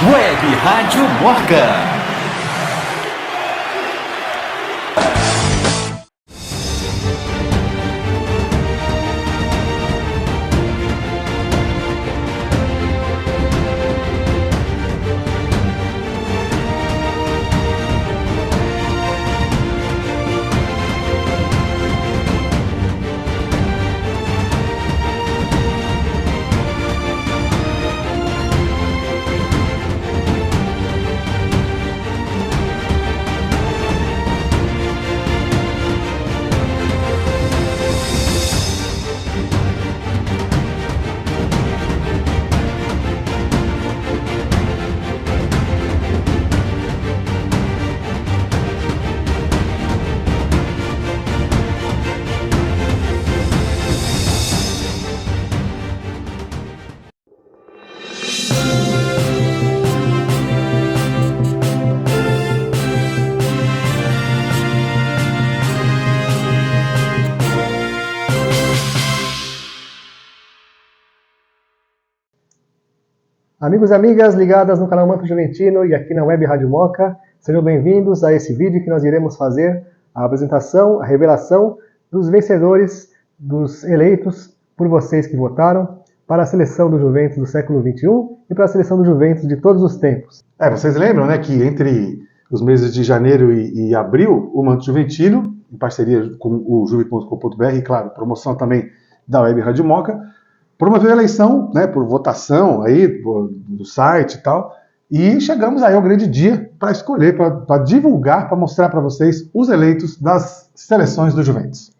Web Rádio Moca. Amigos e amigas ligadas no canal Manto Juventino e aqui na Web Rádio Moca, sejam bem-vindos a esse vídeo que nós iremos fazer a apresentação, a revelação dos vencedores, dos eleitos por vocês que votaram para a seleção do Juventus do século XXI e para a seleção do Juventus de todos os tempos. Vocês lembram, né, que entre os meses de janeiro e abril, o Manto Juventino, em parceria com o juve.com.br, e claro, promoção também da Web Rádio Moca, promoveu a eleição, né, por votação aí do site e tal, e chegamos aí ao grande dia para escolher, para divulgar, para mostrar para vocês os eleitos das seleções do Juventus.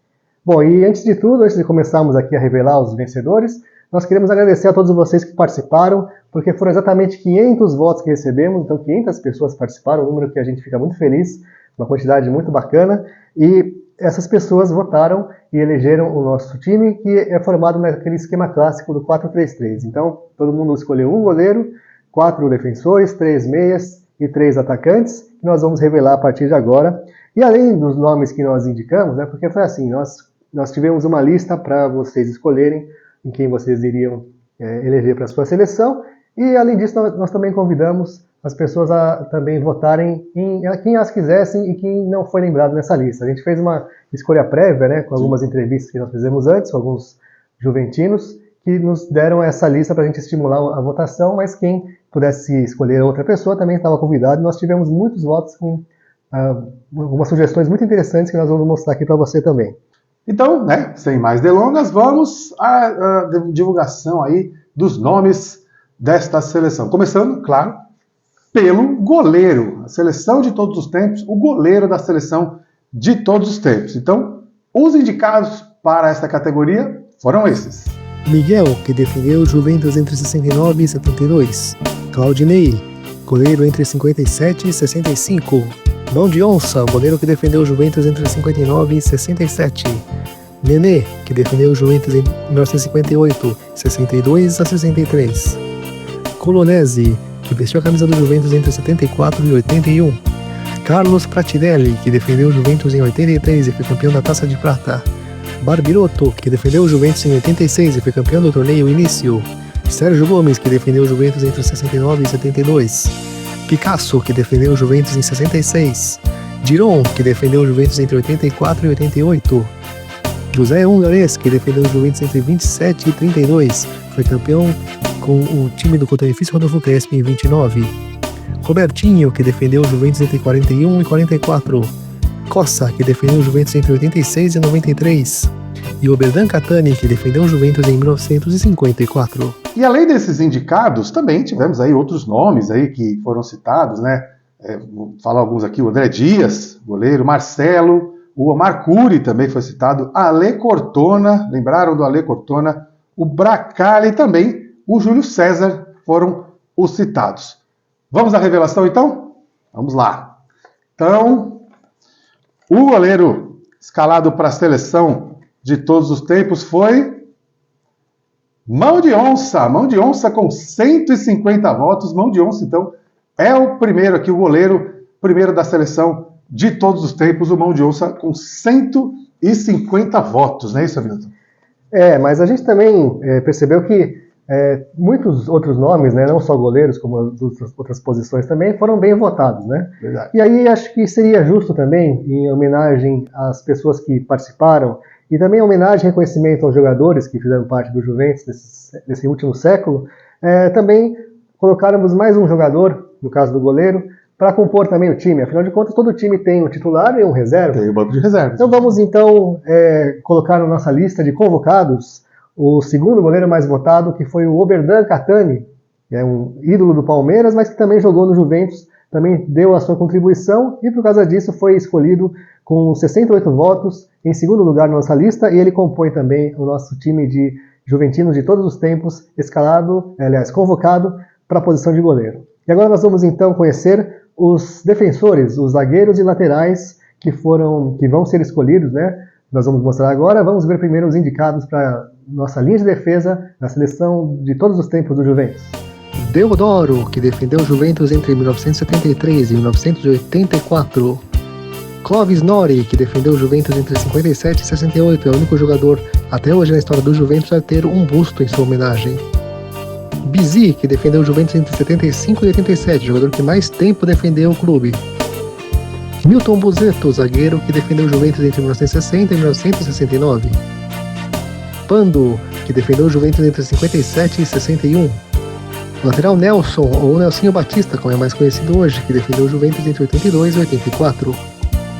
Bom, e antes de tudo, antes de começarmos aqui a revelar os vencedores, nós queremos agradecer a todos vocês que participaram, porque foram exatamente 500 votos que recebemos, então 500 pessoas participaram, um número que a gente fica muito feliz, uma quantidade muito bacana, e essas pessoas votaram e elegeram o nosso time, que é formado naquele esquema clássico do 4-3-3. Então, todo mundo escolheu um goleiro, 4 defensores, 3 meias e 3 atacantes, que nós vamos revelar a partir de agora. E além dos nomes que nós indicamos, né, porque foi assim, nós tivemos uma lista para vocês escolherem em quem vocês iriam eleger para a sua seleção, e além disso nós também convidamos as pessoas a também votarem em quem as quisessem e quem não foi lembrado nessa lista. A gente fez uma escolha prévia, né, com algumas entrevistas que nós fizemos antes, com alguns juventinos, que nos deram essa lista para a gente estimular a votação, mas quem pudesse escolher outra pessoa também estava convidado. Nós tivemos muitos votos com algumas sugestões muito interessantes que nós vamos mostrar aqui para você também. Então, né, sem mais delongas, vamos à divulgação aí dos nomes desta seleção. Começando, claro, pelo goleiro, a seleção de todos os tempos, o goleiro da seleção de todos os tempos. Então, os indicados para esta categoria foram esses. Miguel, que defendeu o Juventus entre 69 e 72. Claudinei, goleiro entre 57 e 65. Mão de Onça, goleiro que defendeu o Juventus entre 59 e 67. Nenê, que defendeu o Juventus em 1958, 62 a 63. Colonese, que vestiu a camisa do Juventus entre 74 e 81. Carlos Pratirelli, que defendeu o Juventus em 83 e foi campeão da Taça de Prata. Barbirotto, que defendeu o Juventus em 86 e foi campeão do torneio Início. Sérgio Gomes, que defendeu o Juventus entre 69 e 72. Picasso, que defendeu o Juventus em 66. Giron, que defendeu o Juventus entre 84 e 88. José Ungares, que defendeu o Juventus entre 27 e 32, foi campeão com o time do Cotonifício Rodolfo Crespi em 29. Robertinho, que defendeu o Juventus entre 41 e 44. Cossa, que defendeu o Juventus entre 86 e 93. E Oberdan Catani, que defendeu o Juventus em 1954. E além desses indicados, também tivemos aí outros nomes aí que foram citados, né? Vou falar alguns aqui, o André Dias, goleiro, Marcelo, o Omar Curi também foi citado, Ale Cortona, lembraram do Ale Cortona, o Bracali e também o Júlio César foram os citados. Vamos à revelação então? Vamos lá. Então, o goleiro escalado para a seleção de todos os tempos foi Mão de Onça com 150 votos. Mão de Onça, então, é o primeiro aqui, o goleiro, primeiro da seleção de todos os tempos, o Mão de Onça com 150 votos, não é isso, Hamilton? Mas a gente também percebeu que muitos outros nomes, né, não só goleiros, como as outras posições também, foram bem votados, né? Verdade. E aí acho que seria justo também, em homenagem às pessoas que participaram, e também em homenagem e reconhecimento aos jogadores que fizeram parte do Juventus nesse último século, também colocarmos mais um jogador, no caso do goleiro, para compor também o time. Afinal de contas, todo time tem um titular e um reserva. Tem o banco de reservas. Então vamos então colocar na nossa lista de convocados o segundo goleiro mais votado, que foi o Oberdan Catani, que é um ídolo do Palmeiras, mas que também jogou no Juventus, também deu a sua contribuição e por causa disso foi escolhido com 68 votos em segundo lugar na nossa lista, e ele compõe também o nosso time de juventinos de todos os tempos, convocado para a posição de goleiro. E agora nós vamos então conhecer os defensores, os zagueiros e laterais que vão ser escolhidos, né? Nós vamos mostrar agora. Vamos ver primeiro os indicados para nossa linha de defesa na seleção de todos os tempos do Juventus. Deodoro, que defendeu o Juventus entre 1973 e 1984. Clovis Nori, que defendeu o Juventus entre 57 e 68, é o único jogador até hoje na história do Juventus a ter um busto em sua homenagem. Bizzi, que defendeu o Juventus entre 75 e 87, jogador que mais tempo defendeu o clube. Milton Buzetto, zagueiro que defendeu o Juventus entre 1960 e 1969. Pando, que defendeu o Juventus entre 57 e 61. Lateral Nelson, ou Nelsinho Batista, como é mais conhecido hoje, que defendeu o Juventus entre 82 e 84.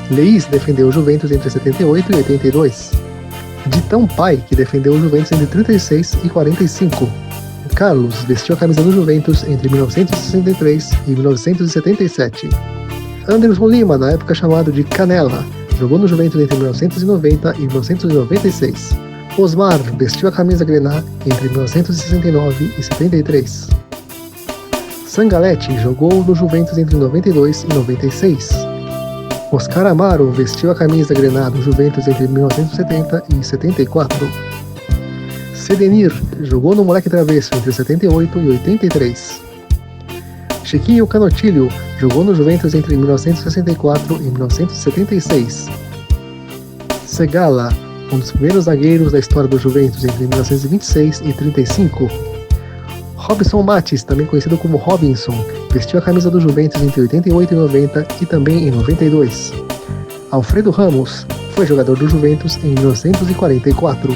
Leís defendeu o Juventus entre 78 e 82. Ditão Pai, que defendeu o Juventus entre 36 e 45. Carlos vestiu a camisa do Juventus entre 1963 e 1977. Anderson Lima, na época chamado de Canela, jogou no Juventus entre 1990 e 1996. Osmar vestiu a camisa grená entre 1969 e 73. Sangalletti jogou no Juventus entre 92 e 96. Oscar Amaro vestiu a camisa grená do Juventus entre 1970 e 74. Sedenir jogou no Moleque Travesso entre 78 e 83. Chiquinho Canotilho jogou no Juventus entre 1964 e 1976. Segala, um dos primeiros zagueiros da história do Juventus entre 1926 e 35. Robson Matis, também conhecido como Robinson, vestiu a camisa do Juventus entre 88 e 90 e também em 92. Alfredo Ramos foi jogador do Juventus em 1944.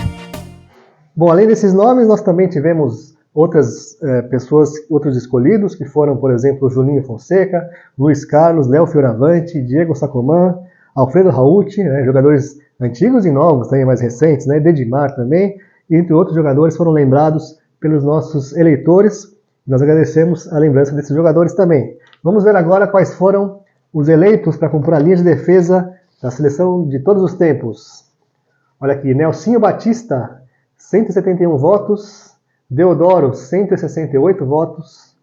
Bom, além desses nomes, nós também tivemos outras pessoas, outros escolhidos, que foram, por exemplo, Julinho Fonseca, Luiz Carlos, Léo Fioravante, Diego Sacomã, Alfredo Rauti, né, jogadores antigos e novos, também mais recentes, né, Dedimar também, e entre outros jogadores foram lembrados pelos nossos eleitores. Nós agradecemos a lembrança desses jogadores também. Vamos ver agora quais foram os eleitos para compor a linha de defesa da seleção de todos os tempos. Olha aqui, Nelsinho Batista, 171 votos, Deodoro, 168 votos,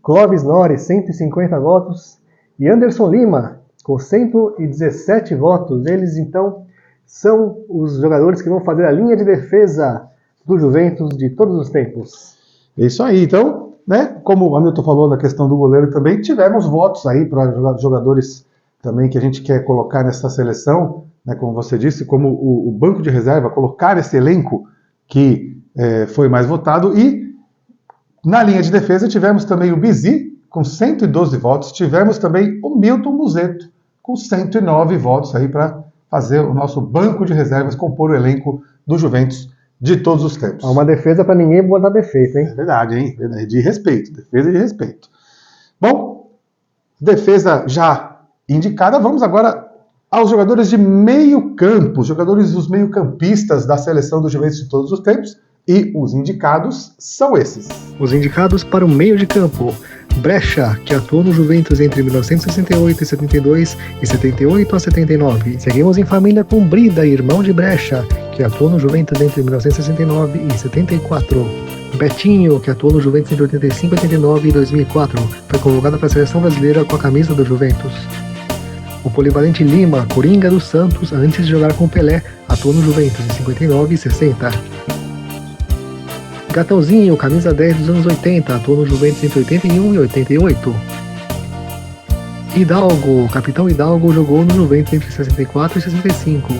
Clovis Nori, 150 votos, e Anderson Lima, com 117 votos. Eles, então, são os jogadores que vão fazer a linha de defesa do Juventus de todos os tempos. É isso aí. Então, né, como o Hamilton falou na questão do goleiro também, tivemos votos aí para jogadores também que a gente quer colocar nessa seleção, né, como você disse, como o banco de reserva, colocar esse elenco que foi mais votado. E na linha de defesa tivemos também o Bizzi, com 112 votos. Tivemos também o Milton Buzetto, com 109 votos aí para fazer o nosso banco de reservas, compor o elenco do Juventus de todos os tempos. Uma defesa para ninguém botar defeito, hein? É verdade, hein? De respeito, defesa de respeito. Bom, defesa já indicada, vamos agora aos jogadores de meio campo, os meio-campistas da seleção do Juventus de todos os tempos, e os indicados são esses. Os indicados para o meio de campo: Brescia, que atuou no Juventus entre 1968 e 72 e 78 a 79. Seguimos em família com Brida, irmão de Brescia, que atuou no Juventus entre 1969 e 74. Betinho, que atuou no Juventus entre 85, 89 e 2004, foi convocado para a seleção brasileira com a camisa do Juventus. O polivalente Lima, coringa do Santos, antes de jogar com Pelé, atuou no Juventus em 59 e 60. Gatãozinho, camisa 10 dos anos 80, atuou no Juventus entre 81 e 88. Hidalgo, capitão Hidalgo, jogou no Juventus entre 64 e 65.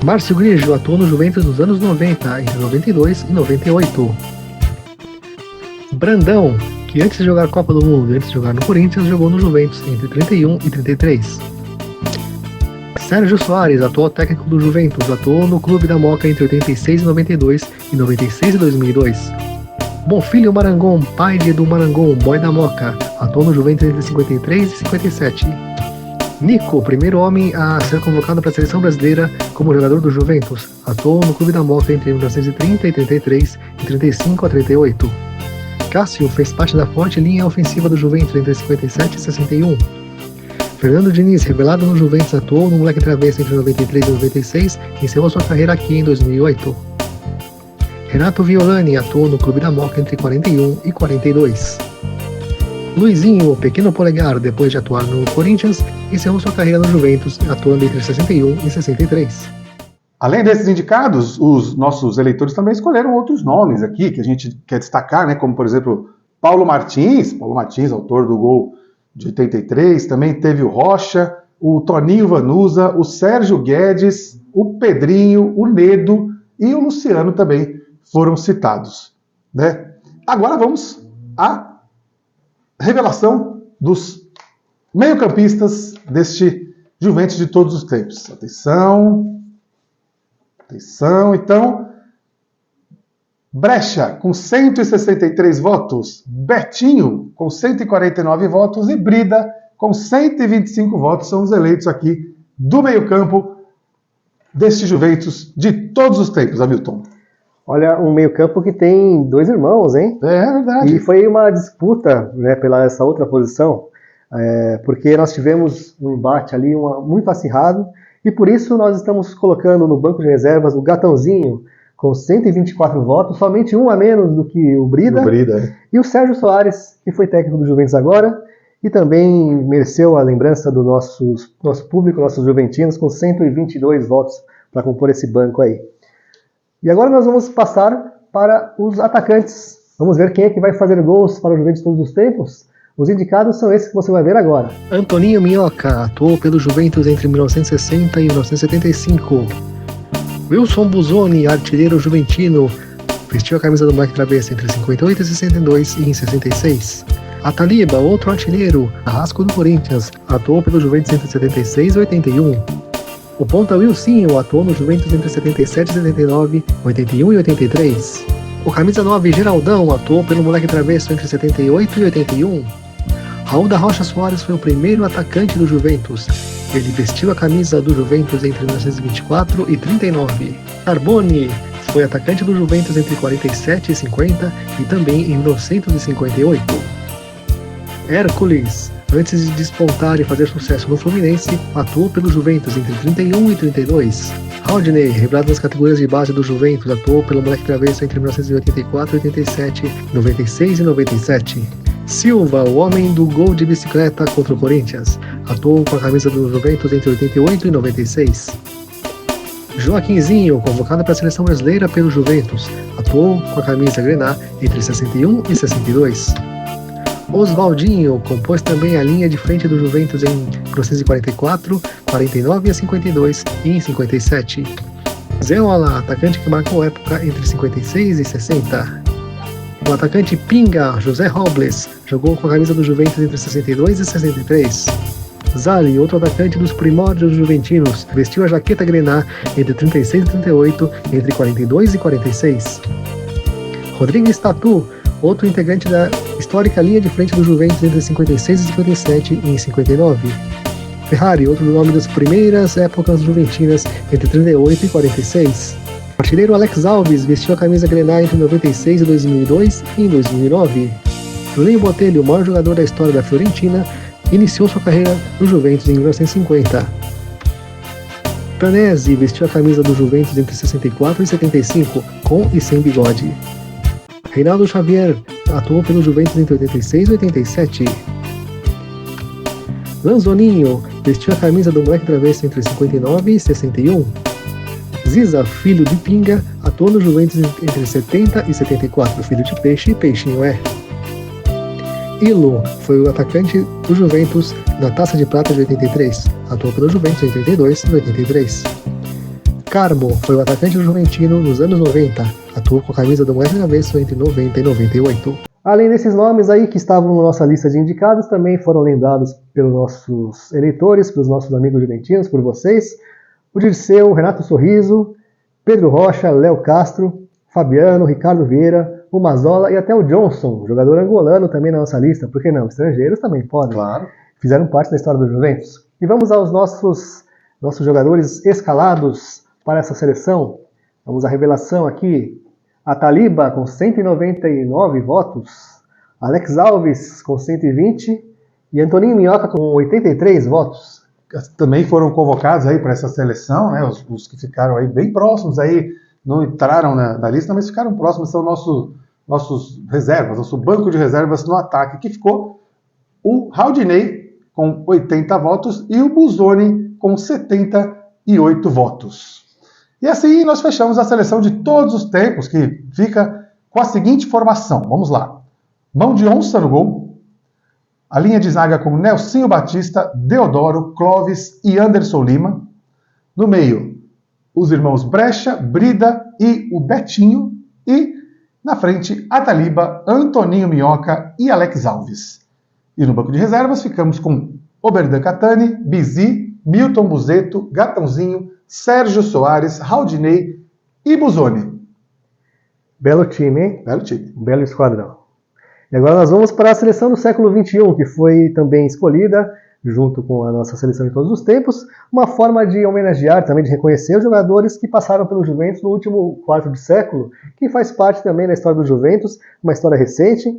Márcio Grigio atuou no Juventus nos anos 90, entre 92 e 98. Brandão, que antes de jogar Copa do Mundo e antes de jogar no Corinthians, jogou no Juventus entre 31 e 33. Sérgio Soares, atual técnico do Juventus, atuou no Clube da Moca entre 86 e 92 e 96 e 2002. Bonfilho Marangon, pai de Edu Marangon, boy da Moca, atuou no Juventus entre 53 e 57. Nico, primeiro homem a ser convocado para a seleção brasileira como jogador do Juventus, atuou no Clube da Moca entre 1930 e 33 e 35 a 38. Cássio fez parte da forte linha ofensiva do Juventus entre 57 e 61. Fernando Diniz, revelado no Juventus, atuou no Moleque Travesso entre 93 e 96 e encerrou sua carreira aqui em 2008. Renato Violani atuou no Clube da Moca entre 41 e 42. Luizinho, o pequeno polegar, depois de atuar no Corinthians, encerrou sua carreira no Juventus, atuando entre 61 e 63. Além desses indicados, os nossos eleitores também escolheram outros nomes aqui que a gente quer destacar, né? Como, por exemplo, Paulo Martins, autor do gol de 83, também teve o Rocha, o Toninho Vanusa, o Sérgio Guedes, o Pedrinho, o Nedo e o Luciano também foram citados, né? Agora vamos à revelação dos meio-campistas deste Juventus de todos os tempos. Atenção, então, Brecha com 163 votos, Betinho com 149 votos e Brida com 125 votos são os eleitos aqui do meio-campo deste Juventus de todos os tempos, Hamilton. Olha, um meio-campo que tem dois irmãos, hein? É verdade. E foi uma disputa, né, pela essa outra posição, porque nós tivemos um embate ali muito acirrado, e por isso nós estamos colocando no banco de reservas o Gatãozinho, com 124 votos, somente um a menos do que o Brida, e o Sérgio Soares, que foi técnico do Juventus agora, e também mereceu a lembrança do nosso público, nossos juventinos, com 122 votos para compor esse banco aí. E agora nós vamos passar para os atacantes. Vamos ver quem é que vai fazer gols para o Juventus todos os tempos? Os indicados são esses que você vai ver agora. Antoninho Minhoca atuou pelo Juventus entre 1960 e 1975. Wilson Buzoni, artilheiro juventino, vestiu a camisa do Moleque Travesso entre 58 e 62 e em 66. Ataliba, outro artilheiro, Arrasco do Corinthians, atuou pelo Juventus entre 76 e 81. O ponta Wilsinho atuou no Juventus entre 77 e 79, 81 e 83. O camisa 9 Geraldão atuou pelo Moleque Travesso entre 78 e 81. Raul da Rocha Soares foi o primeiro atacante do Juventus. Ele vestiu a camisa do Juventus entre 1924 e 39. Carboni foi atacante do Juventus entre 47 e 50 e também em 1958. Hércules, antes de despontar e fazer sucesso no Fluminense, atuou pelo Juventus entre 31 e 32. Rodney, revelado nas categorias de base do Juventus, atuou pelo Moleque Travesso entre 1984 e 87, 96 e 97. Silva, o homem do gol de bicicleta contra o Corinthians, atuou com a camisa do Juventus entre 88 e 96. Joaquinzinho, convocado para a seleção brasileira pelo Juventus, atuou com a camisa grená entre 61 e 62. Oswaldinho compôs também a linha de frente do Juventus em 1944, 49 e 52 e em 57. Zeola, atacante que marcou época entre 56 e 60. O atacante Pinga, José Robles, jogou com a camisa do Juventus entre 62 e 63. Zali, outro atacante dos primórdios juventinos, vestiu a jaqueta grená entre 36 e 38, entre 42 e 46. Rodrigues Tatu, outro integrante da histórica linha de frente do Juventus entre 56 e 57 e em 59. Ferrari, outro nome das primeiras épocas juventinas entre 38 e 46. O artilheiro Alex Alves vestiu a camisa grená entre 96 e 2002 e em 2009. Julinho Botelho, o maior jogador da história da Fiorentina, iniciou sua carreira no Juventus em 1950. Tanese vestiu a camisa do Juventus entre 64 e 75, com e sem bigode. Reinaldo Xavier atuou pelo Juventus entre 86 e 87. Lanzoninho vestiu a camisa do Moleque Travesso entre 59 e 61. Ziza, filho de Pinga, atuou no Juventus entre 70 e 74, filho de peixe e peixinho é. Ilo foi o atacante do Juventus na Taça de Prata de 83, atuou pelo Juventus em 82 e 83. Carmo foi o atacante do Juventino nos anos 90, atuou com a camisa do Moleque Travesso entre 90 e 98. Além desses nomes aí que estavam na nossa lista de indicados, também foram lembrados pelos nossos eleitores, pelos nossos amigos juventinos, por vocês, o Dirceu, Renato Sorriso, Pedro Rocha, Léo Castro, Fabiano, Ricardo Vieira, o Mazola e até o Johnson, jogador angolano também na nossa lista, por que não? Estrangeiros também podem. Claro. Fizeram parte da história do Juventus. E vamos aos nossos jogadores escalados para essa seleção. Vamos à revelação aqui. Ataliba com 199 votos, Alex Alves com 120 e Antoninho Minhoca com 83 votos. Também foram convocados aí para essa seleção, né? Os que ficaram aí bem próximos aí, não entraram na lista, mas ficaram próximos, são nossos reservas, nosso banco de reservas no ataque, que ficou o Haldinei com 80 votos e o Busoni com 78 votos. E assim nós fechamos a seleção de todos os tempos, que fica com a seguinte formação. Vamos lá. Mão de onça no gol. A linha de zaga com Nelsinho Batista, Deodoro, Clóvis e Anderson Lima. No meio, os irmãos Brecha, Brida e o Betinho. E na frente, Ataliba, Antoninho Minhoca e Alex Alves. E no banco de reservas ficamos com Oberdan Catani, Bizi, Milton Buzeto, Gatãozinho, Sérgio Soares, Haldinei e Busoni. Belo time, hein? Belo time. Belo esquadrão. E agora nós vamos para a seleção do século XXI, que foi também escolhida, junto com a nossa seleção de todos os tempos, uma forma de homenagear, também de reconhecer os jogadores que passaram pelo Juventus no último quarto de século, que faz parte também da história do Juventus, uma história recente,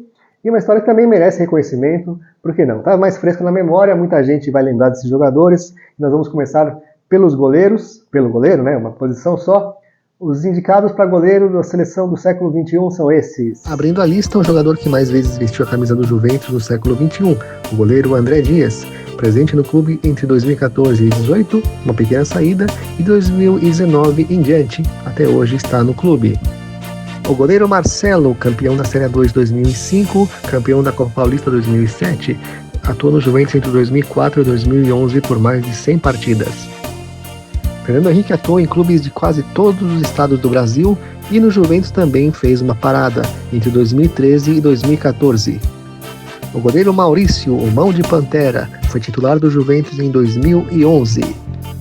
e uma história que também merece reconhecimento, por que não? Está mais fresca na memória, muita gente vai lembrar desses jogadores, e nós vamos começar pelos goleiros, pelo goleiro, né, uma posição só. Os indicados para goleiro da seleção do século XXI são esses. Abrindo a lista, o jogador que mais vezes vestiu a camisa do Juventus no século XXI, o goleiro André Dias, presente no clube entre 2014 e 2018, uma pequena saída, e 2019 em diante, até hoje está no clube. O goleiro Marcelo, campeão da Série A2 2005, campeão da Copa Paulista 2007, atuou no Juventus entre 2004 e 2011 por mais de 100 partidas. Fernando Henrique atuou em clubes de quase todos os estados do Brasil e no Juventus também fez uma parada entre 2013 e 2014. O goleiro Maurício, o Mão de Pantera, foi titular do Juventus em 2011.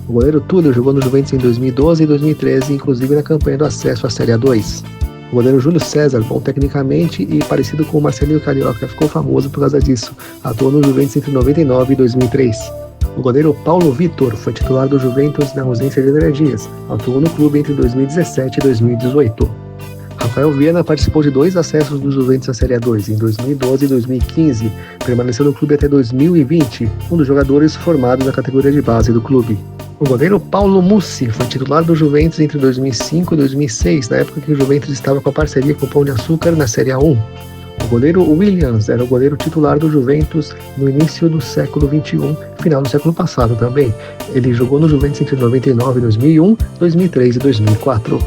O goleiro Túlio jogou no Juventus em 2012 e 2013, inclusive na campanha do acesso à Série A2. O goleiro Júlio César, bom tecnicamente e parecido com o Marcelinho Carioca, ficou famoso por causa disso. Atuou no Juventus entre 99 e 2003. O goleiro Paulo Vitor foi titular do Juventus na ausência de André Dias. Atuou no clube entre 2017 e 2018. Rafael Viana participou de 2 acessos do Juventus à Série A2, em 2012 e 2015. Permaneceu no clube até 2020, um dos jogadores formados na categoria de base do clube. O goleiro Paulo Mussi foi titular do Juventus entre 2005 e 2006, na época que o Juventus estava com a parceria com o Pão de Açúcar na Série A1. O goleiro Williams era o goleiro titular do Juventus no início do século XXI, final do século passado também. Ele jogou no Juventus entre 99 e 2001, 2003 e 2004.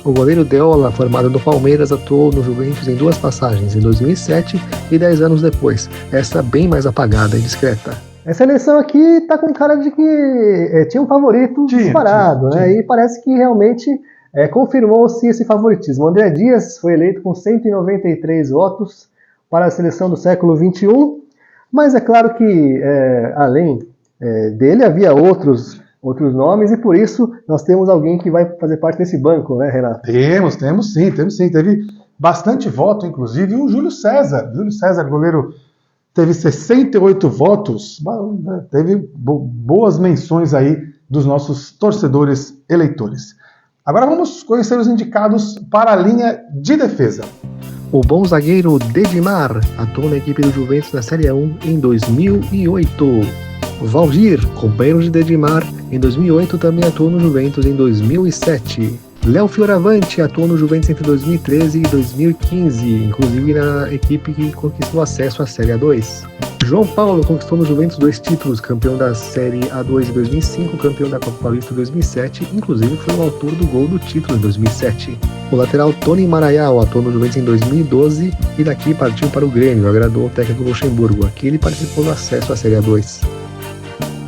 O goleiro Deola, formado no Palmeiras, atuou no Juventus em 2 passagens, em 2007 e 10 anos depois, essa bem mais apagada e discreta. Essa eleição aqui tá com cara de que tinha um favorito disparado, né? E parece que realmente confirmou-se esse favoritismo. André Dias foi eleito com 193 votos para a seleção do século XXI, mas é claro que além dele havia outros nomes e por isso nós temos alguém que vai fazer parte desse banco, né, Renato? Temos sim. Teve bastante voto, inclusive o Júlio César. Júlio César, goleiro, teve 68 votos, teve boas menções aí dos nossos torcedores eleitores. Agora vamos conhecer os indicados para a linha de defesa. O bom zagueiro Dedimar atuou na equipe do Juventus na Série A1 em 2008. Valdir, companheiro de Dedimar, em 2008 também atuou no Juventus em 2007. Léo Fioravante atuou no Juventus entre 2013 e 2015, inclusive na equipe que conquistou acesso à Série A2. João Paulo conquistou no Juventus 2 títulos, campeão da Série A2 em 2005, campeão da Copa Paulista em 2007, inclusive foi o autor do gol do título em 2007. O lateral Tony Maraial atuou no Juventus em 2012 e daqui partiu para o Grêmio, agradou o técnico Luxemburgo. Aqui ele participou do acesso à Série A2.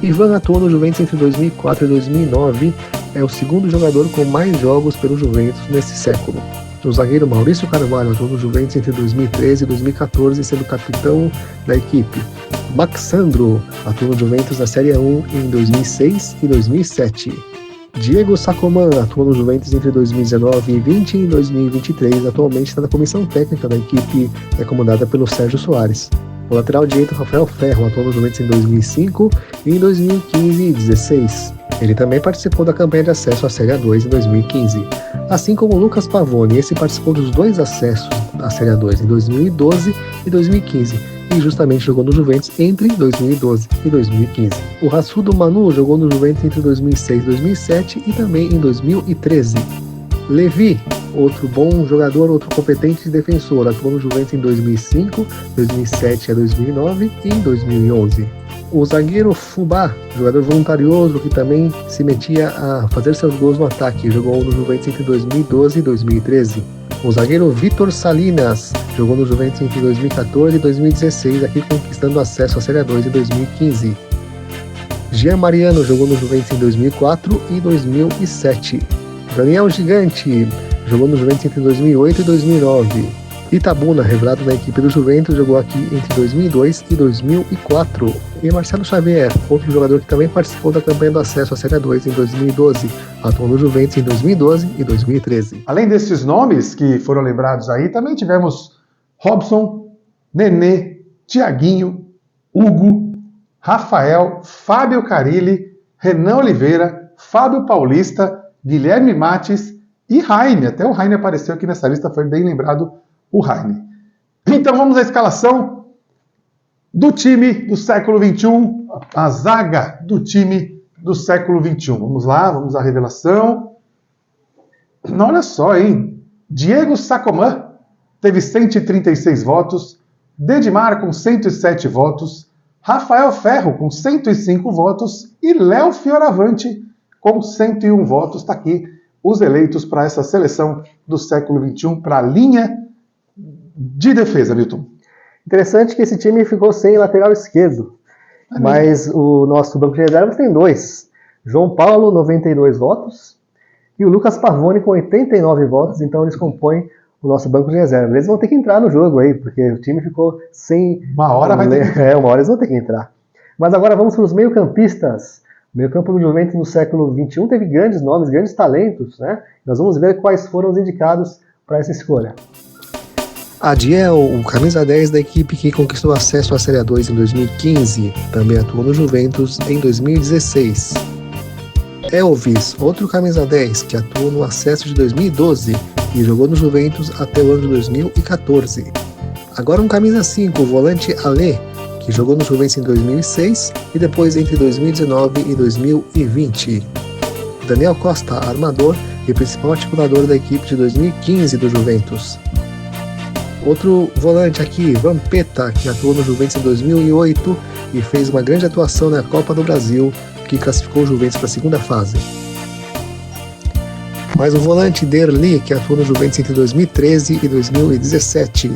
Ivan atuou no Juventus entre 2004 e 2009, é o segundo jogador com mais jogos pelo Juventus nesse século. O zagueiro Maurício Carvalho atuou no Juventus entre 2013 e 2014, sendo capitão da equipe. Max Sandro atuou no Juventus na Série 1 em 2006 e 2007. Diego Sacomã atuou no Juventus entre 2019 e 2020 e 2023. Atualmente está na comissão técnica da equipe, comandada pelo Sérgio Soares. O lateral direito Rafael Ferro atuou no Juventus em 2005 e em 2015 e 2016. Ele também participou da campanha de acesso à Série A2 em 2015. Assim como Lucas Pavone, esse participou dos 2 acessos à Série A2 em 2012 e 2015. E justamente jogou no Juventus entre 2012 e 2015. O raçudo Manu jogou no Juventus entre 2006 e 2007 e também em 2013. Levi, outro bom jogador, outro competente defensor, atuou no Juventus em 2005, 2007 a 2009 e em 2011. O zagueiro Fubá, jogador voluntarioso que também se metia a fazer seus gols no ataque, jogou no Juventus entre 2012 e 2013. O zagueiro Vitor Salinas jogou no Juventus entre 2014 e 2016, aqui conquistando acesso à Série A2 em 2015. Jean Mariano jogou no Juventus em 2004 e 2007. Daniel Gigante jogou no Juventus entre 2008 e 2009. Itabuna, revelado na equipe do Juventus, jogou aqui entre 2002 e 2004. E Marcelo Xavier, outro jogador que também participou da campanha do acesso à Série A2 em 2012, atuou no Juventus em 2012 e 2013. Além desses nomes que foram lembrados aí, também tivemos Robson, Nenê, Tiaguinho, Hugo, Rafael, Fábio Carilli, Renan Oliveira, Fábio Paulista, Guilherme Mates e Raine. Até o Raine apareceu aqui nessa lista, foi bem lembrado o Raine. Então vamos à escalação do time do século XXI, a zaga do time do século XXI. Vamos lá, vamos à revelação. Olha só, hein? Diego Sacomã teve 136 votos, Dedimar com 107 votos, Rafael Ferro com 105 votos e Léo Fioravante com 101 votos. Está aqui os eleitos para essa seleção do século XXI, para a linha de defesa, Milton. Interessante que esse time ficou sem lateral esquerdo, mas o nosso banco de reservas tem 2. João Paulo, 92 votos, e o Lucas Pavone com 89 votos, então eles compõem o nosso banco de reservas. Eles vão ter que entrar no jogo aí, porque o time ficou sem... Uma hora vai ter que... uma hora eles vão ter que entrar. Mas agora vamos para os meio-campistas. O meio-campo do Juventus no século XXI teve grandes nomes, grandes talentos, né? Nós vamos ver quais foram os indicados para essa escolha. Adiel, o camisa 10 da equipe que conquistou acesso à Série A2 em 2015, também atuou no Juventus em 2016. Elvis, outro camisa 10 que atuou no acesso de 2012 e jogou no Juventus até o ano de 2014. Agora um camisa 5, o volante Ale, que jogou no Juventus em 2006 e depois entre 2019 e 2020. Daniel Costa, armador e principal articulador da equipe de 2015 do Juventus. Outro volante aqui, Vampeta, que atuou no Juventus em 2008 e fez uma grande atuação na Copa do Brasil, que classificou o Juventus para a segunda fase. Mais o volante Derli, que atuou no Juventus entre 2013 e 2017.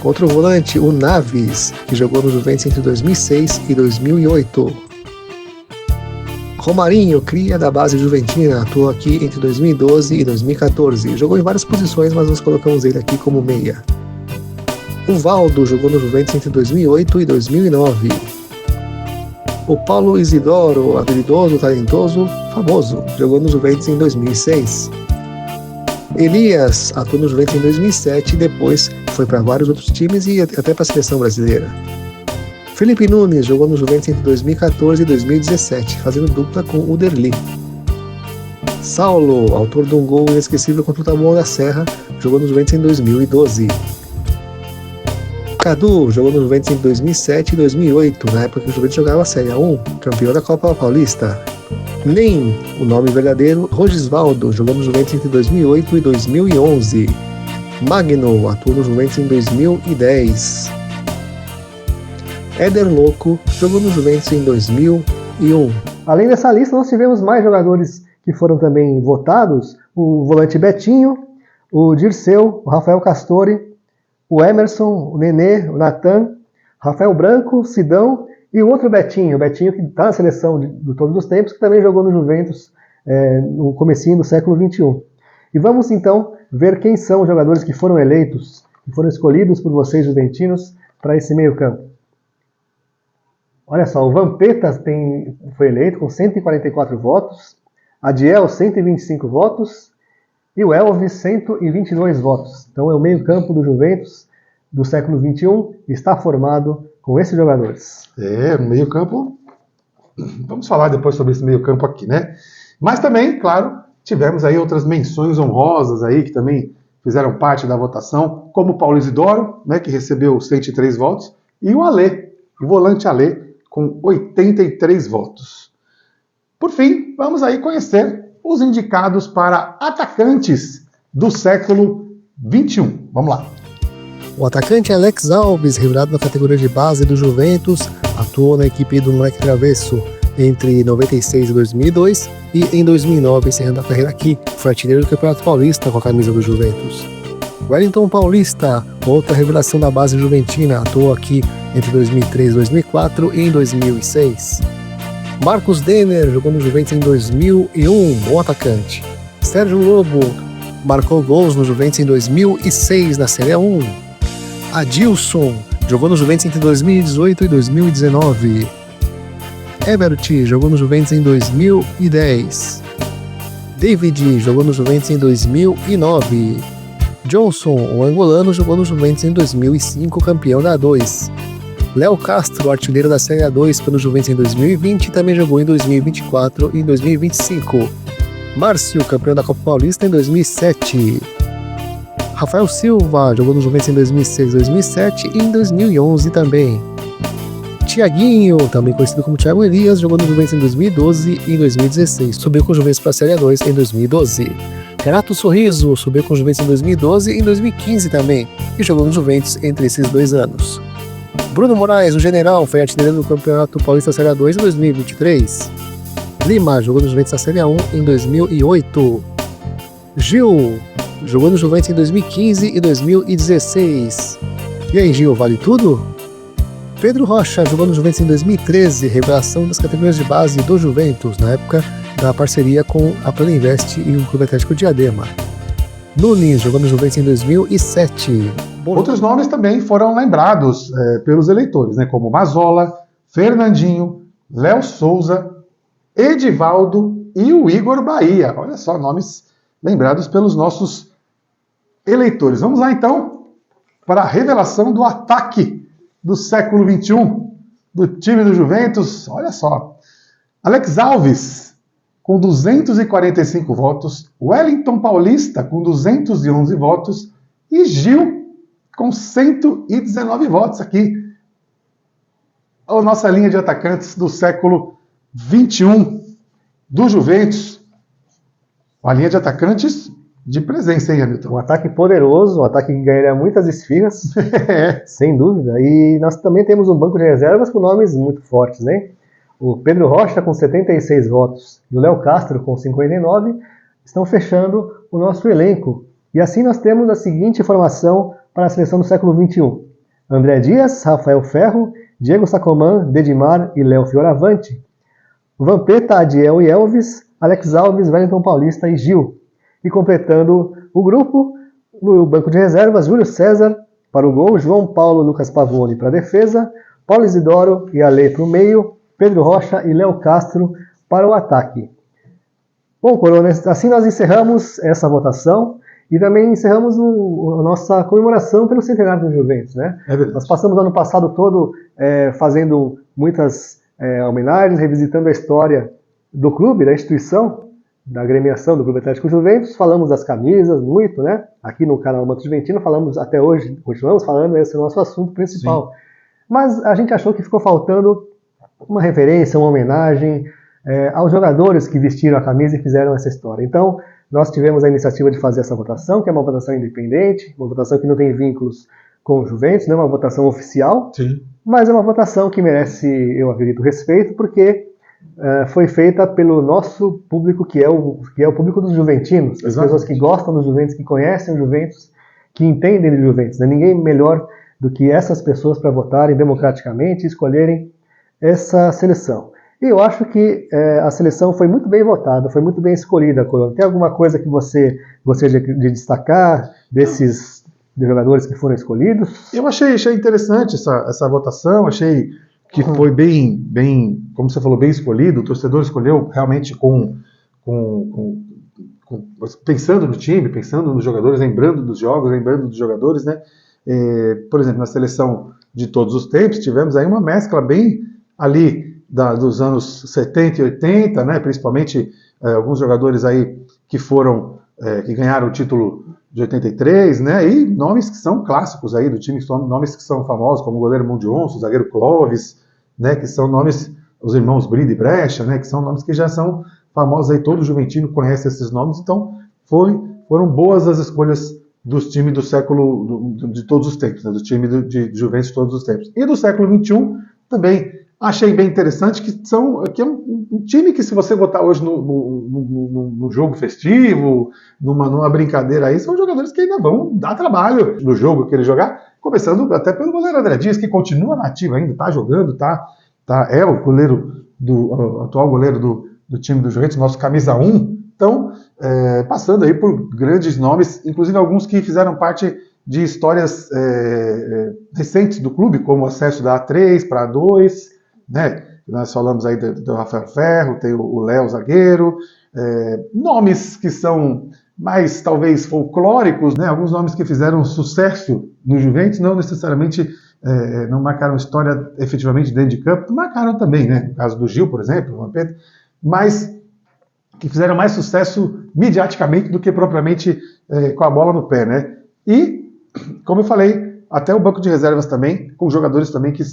Outro volante, o Naves, que jogou no Juventus entre 2006 e 2008. Romarinho, cria da base juventina, atuou aqui entre 2012 e 2014. Jogou em várias posições, mas nós colocamos ele aqui como meia. O Valdo jogou no Juventus entre 2008 e 2009. O Paulo Isidoro, habilidoso, talentoso, famoso, jogou no Juventus em 2006. Elias atuou no Juventus em 2007 e depois foi para vários outros times e até para a seleção brasileira. Felipe Nunes jogou no Juventus entre 2014 e 2017, fazendo dupla com o Derli. Saulo, autor de um gol inesquecível contra o Taboão da Serra, jogou no Juventus em 2012. Cadu jogou no Juventus em 2007 e 2008, na época que o Juventus jogava a Série A1, campeão da Copa Paulista. Nem, o nome verdadeiro, Rogisvaldo, jogou no Juventus entre 2008 e 2011. Magno atuou no Juventus em 2010. Éder Louco jogou no Juventus em 2001. Além dessa lista, nós tivemos mais jogadores que foram também votados. O volante Betinho, o Dirceu, o Rafael Castore, o Emerson, o Nenê, o Natan, Rafael Branco, o Sidão e o outro Betinho, o Betinho que está na seleção de todos os tempos, que também jogou no Juventus no comecinho do século XXI. E vamos então ver quem são os jogadores que foram eleitos, que foram escolhidos por vocês juventinos para esse meio campo. Olha só, o Vampeta foi eleito com 144 votos, Adiel 125 votos e o Elvis 122 votos. Então é o meio campo do Juventus do século XXI, está formado com esses jogadores. O meio campo, vamos falar depois sobre esse meio campo aqui, né? Mas também, claro, tivemos aí outras menções honrosas aí que também fizeram parte da votação, como o Paulo Isidoro, né, que recebeu 103 votos, e o Alê, o volante Alê, com 83 votos. Por fim, vamos aí conhecer os indicados para atacantes do século XXI. Vamos lá. O atacante Alex Alves, revelado na categoria de base do Juventus, atuou na equipe do Moleque Travesso entre 96 e 2002 e em 2009, encerrando a carreira aqui, foi artilheiro do Campeonato Paulista com a camisa do Juventus. Wellington Paulista, outra revelação da base juventina, atuou aqui entre 2003 e 2004 e em 2006. Marcos Denner jogou no Juventus em 2001, bom atacante. Sérgio Lobo marcou gols no Juventus em 2006 na Série 1. Adilson jogou no Juventus entre 2018 e 2019. Ebert jogou no Juventus em 2010. David jogou no Juventus em 2009. Johnson, o angolano, jogou no Juventus em 2005, campeão da A2. Léo Castro, artilheiro da Série A2 pelo Juventus em 2020, também jogou em 2024 e em 2025. Márcio, campeão da Copa Paulista em 2007. Rafael Silva jogou no Juventus em 2006, 2007 e em 2011 também. Tiaguinho, também conhecido como Thiago Elias, jogou no Juventus em 2012 e em 2016. Subiu com o Juventus para a Série A2 em 2012. Renato Sorriso subiu com o Juventus em 2012 e em 2015 também, e jogou no Juventus entre esses 2 anos. Bruno Moraes, o general, foi artilheiro do Campeonato Paulista Série A2 em 2023. Lima jogou no Juventus na Série A1 em 2008. Gil jogou no Juventus em 2015 e 2016. E aí, Gil, vale tudo? Pedro Rocha jogou no Juventus em 2013, revelação das categorias de base do Juventus, na época da parceria com a Planinvest e o Clube Atlético Diadema. Nunes jogou no Juventus em 2007. Outros nomes também foram lembrados pelos eleitores, né, como Mazola, Fernandinho, Léo Souza, Edivaldo e o Igor Bahia. Olha só, nomes lembrados pelos nossos eleitores. Vamos lá então para a revelação do ataque do século XXI, do time do Juventus. Olha só, Alex Alves com 245 votos, Wellington Paulista com 211 votos e Gil com 119 votos aqui. A nossa linha de atacantes do século XXI do Juventus. Uma linha de atacantes de presença, hein, Hamilton? Um ataque poderoso, um ataque que ganharia muitas esfirras, sem dúvida. E nós também temos um banco de reservas com nomes muito fortes, né? O Pedro Rocha com 76 votos e o Léo Castro com 59 estão fechando o nosso elenco. E assim nós temos a seguinte formação para a seleção do século XXI. André Dias, Rafael Ferro, Diego Sacomã, Dedimar e Léo Fioravante. Vampeta, Adiel e Elvis, Alex Alves, Wellington Paulista e Gil. E completando o grupo, no banco de reservas, Júlio César para o gol, João Paulo Lucas Pavone para a defesa, Paulo Isidoro e Alê para o meio, Pedro Rocha e Léo Castro para o ataque. Bom, Corona, assim nós encerramos essa votação e também encerramos a nossa comemoração pelo centenário do Juventus, né? Nós passamos o ano passado todo fazendo muitas homenagens, revisitando a história do clube, da instituição, da agremiação do Clube Atlético Juventus, falamos das camisas muito, né? Aqui no canal Manto Juventino falamos até hoje, continuamos falando, esse é o nosso assunto principal. Sim. Mas a gente achou que ficou faltando uma referência, uma homenagem aos jogadores que vestiram a camisa e fizeram essa história. Então, nós tivemos a iniciativa de fazer essa votação, que é uma votação independente, uma votação que não tem vínculos com o Juventus, não é uma votação oficial, sim, mas é uma votação que merece, eu acredito, respeito, porque foi feita pelo nosso público, que é o público dos juventinos, as pessoas que gostam do Juventus, que conhecem o Juventus, que entendem do Juventus. Não é ninguém melhor do que essas pessoas para votarem democraticamente e escolherem essa seleção. E eu acho que a seleção foi muito bem votada, foi muito bem escolhida, Corona. Tem alguma coisa que você gostaria de destacar desses jogadores que foram escolhidos? Eu achei interessante essa votação, achei que foi bem, como você falou, bem escolhido. O torcedor escolheu realmente pensando no time, pensando nos jogadores, lembrando dos jogos, lembrando dos jogadores, né? Por exemplo, na seleção de todos os tempos, tivemos aí uma mescla bem ali dos anos 70 e 80, né? Principalmente alguns jogadores aí que ganharam o título de 83, né? E nomes que são clássicos aí do time, nomes que são famosos, como o goleiro Mundionso, o zagueiro Clóvis, né? Que são nomes, os irmãos Brinde e Brecha, né? Que são nomes que já são famosos aí, todo juventino conhece esses nomes, então foram boas as escolhas dos times do século, de todos os tempos, né? Do time de Juventus de todos os tempos. E do século XXI também achei bem interessante, que é um time que, se você botar hoje no jogo festivo, numa brincadeira aí, são jogadores que ainda vão dar trabalho no jogo que ele jogar, começando até pelo goleiro André Dias, que continua nativo ainda, tá jogando, é o goleiro atual goleiro do time do Juventus, nosso camisa 1. Então, passando aí por grandes nomes, inclusive alguns que fizeram parte de histórias recentes do clube, como o acesso da A3 para a A2, né? Nós falamos aí do Rafael Ferro, tem o Léo zagueiro, nomes que são mais, talvez, folclóricos, né? Alguns nomes que fizeram sucesso no Juventus, não necessariamente não marcaram história efetivamente dentro de campo, marcaram também, né? No caso do Gil, por exemplo, o Vampeta, mas que fizeram mais sucesso mediaticamente do que propriamente com a bola no pé, né? E, como eu falei, até o banco de reservas também, com jogadores também que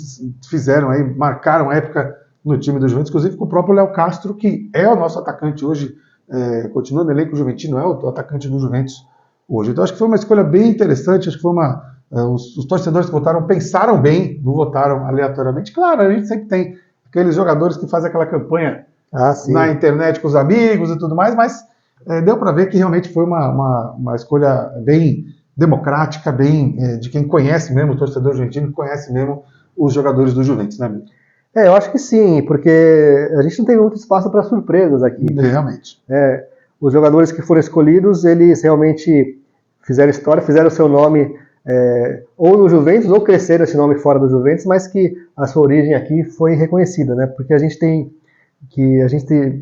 fizeram aí, marcaram a época no time do Juventus, inclusive com o próprio Léo Castro, que é o nosso atacante hoje, continua no elenco juventino, é o atacante do Juventus hoje. Então acho que foi uma escolha bem interessante, acho que foi os torcedores que votaram pensaram bem, não votaram aleatoriamente. Claro, a gente sempre tem aqueles jogadores que fazem aquela campanha na internet com os amigos e tudo mais, mas deu para ver que realmente foi uma escolha bem democrática, bem de quem conhece mesmo, o torcedor argentino que conhece mesmo os jogadores do Juventus, né, Milton? Eu acho que sim, porque a gente não tem muito espaço para surpresas aqui. Realmente. Os jogadores que foram escolhidos, eles realmente fizeram história, fizeram o seu nome ou no Juventus, ou cresceram esse nome fora do Juventus, mas que a sua origem aqui foi reconhecida, né? Porque a gente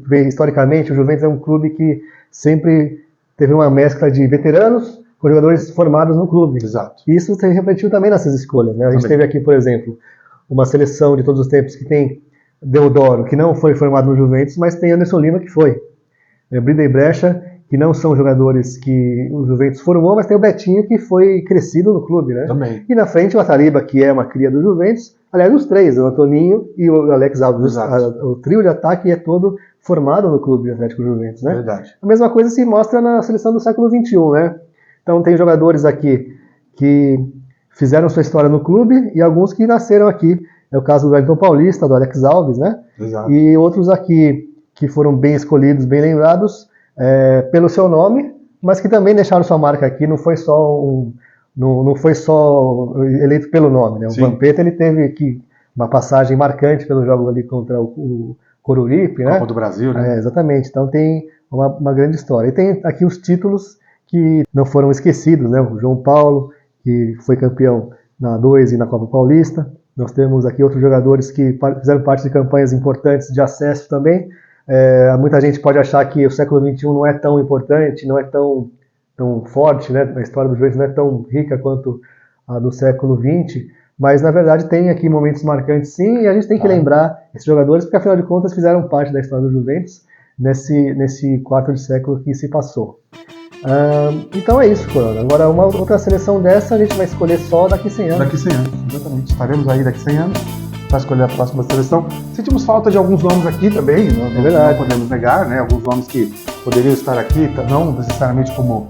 vê historicamente, o Juventus é um clube que sempre teve uma mescla de veteranos com jogadores formados no clube. Exato. E isso se refletiu também nessas escolhas, né? A gente teve aqui, por exemplo, uma seleção de todos os tempos que tem Deodoro, que não foi formado no Juventus, mas tem Anderson Lima, que foi. Brinde e Brecha, que não são jogadores que o Juventus formou, mas tem o Betinho, que foi crescido no clube, né? Também. E na frente o Ataliba, que é uma cria do Juventus. Aliás, os três, o Antoninho e o Alex Alves. O trio de ataque é todo formado no clube do Atlético Juventus, né? Verdade. A mesma coisa se mostra na seleção do século XXI, né? Então tem jogadores aqui que fizeram sua história no clube e alguns que nasceram aqui. É o caso do Wellington Paulista, do Alex Alves, né? Exato. E outros aqui que foram bem escolhidos, bem lembrados pelo seu nome, mas que também deixaram sua marca aqui. Não foi só eleito pelo nome, né? O Vampeta, ele teve aqui uma passagem marcante pelo jogo ali contra o Coruripe, né? Copa do Brasil, né? Exatamente. Então tem uma grande história. E tem aqui os títulos que não foram esquecidos, né? O João Paulo, que foi campeão na A2 e na Copa Paulista. Nós temos aqui outros jogadores que fizeram parte de campanhas importantes de acesso também. Muita gente pode achar que o século XXI não é tão importante, não é tão forte, né? A história do Juventus não é tão rica quanto a do século XX, mas na verdade tem aqui momentos marcantes sim, e a gente tem que lembrar esses jogadores, porque afinal de contas fizeram parte da história do Juventus nesse quarto de século que se passou. Então é isso, Corona. Agora, uma outra seleção dessa a gente vai escolher só daqui 100 anos. Daqui 100 anos, exatamente. Estaremos aí daqui 100 anos para escolher a próxima seleção. Sentimos falta de alguns nomes aqui também, não podemos negar, né? Alguns nomes que poderiam estar aqui, não necessariamente como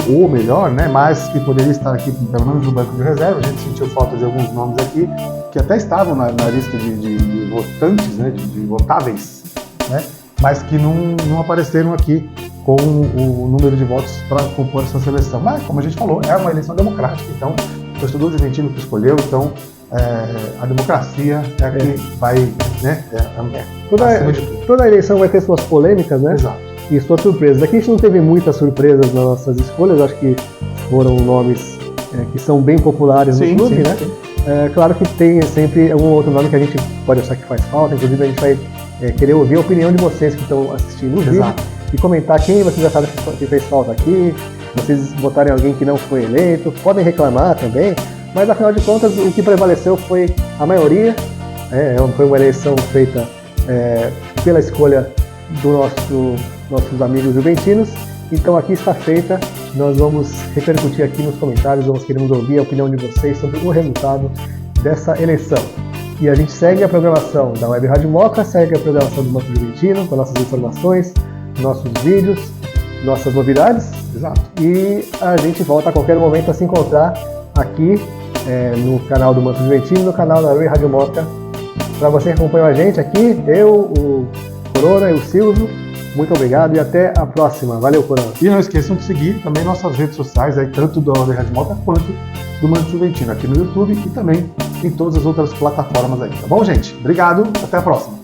o melhor, né? Mas que poderiam estar aqui, pelo menos no banco de reserva. A gente sentiu falta de alguns nomes aqui que até estavam na lista de votantes, né? De votáveis, né? Mas que não apareceram aqui com o número de votos para compor essa seleção. Mas, como a gente falou, é uma eleição democrática, então o torcedor juventino que escolheu, então a democracia é a que vai, né? Acima de tudo. Toda eleição vai ter suas polêmicas, né? Exato. E suas surpresas. Aqui a gente não teve muitas surpresas nas nossas escolhas, acho que foram nomes que são bem populares no clube, né? Sim. Claro que tem sempre algum outro nome que a gente pode achar que faz falta, inclusive a gente vai querer ouvir a opinião de vocês que estão assistindo o vídeo. Exato. E comentar quem vocês acharam que fez falta aqui, vocês votarem alguém que não foi eleito, podem reclamar também, mas afinal de contas o que prevaleceu foi a maioria, foi uma eleição feita pela escolha dos nossos amigos juventinos, então aqui está feita, nós vamos repercutir aqui nos comentários, queremos ouvir a opinião de vocês sobre o resultado dessa eleição. E a gente segue a programação da Web Rádio Moca, segue a programação do Manto Juventino, com nossas informações, nossos vídeos, nossas novidades. Exato. E a gente volta a qualquer momento a se encontrar aqui no canal do Manto Juventino, no canal da Web Rádio Moca. Para você que acompanhou a gente aqui, eu, o Corona e o Silvio, muito obrigado e até a próxima. Valeu, Corona. E não esqueçam de seguir também nossas redes sociais, aí, tanto da Rádio Moca quanto do Manto Juventino, aqui no YouTube e também em todas as outras plataformas aí. Tá bom, gente? Obrigado, até a próxima.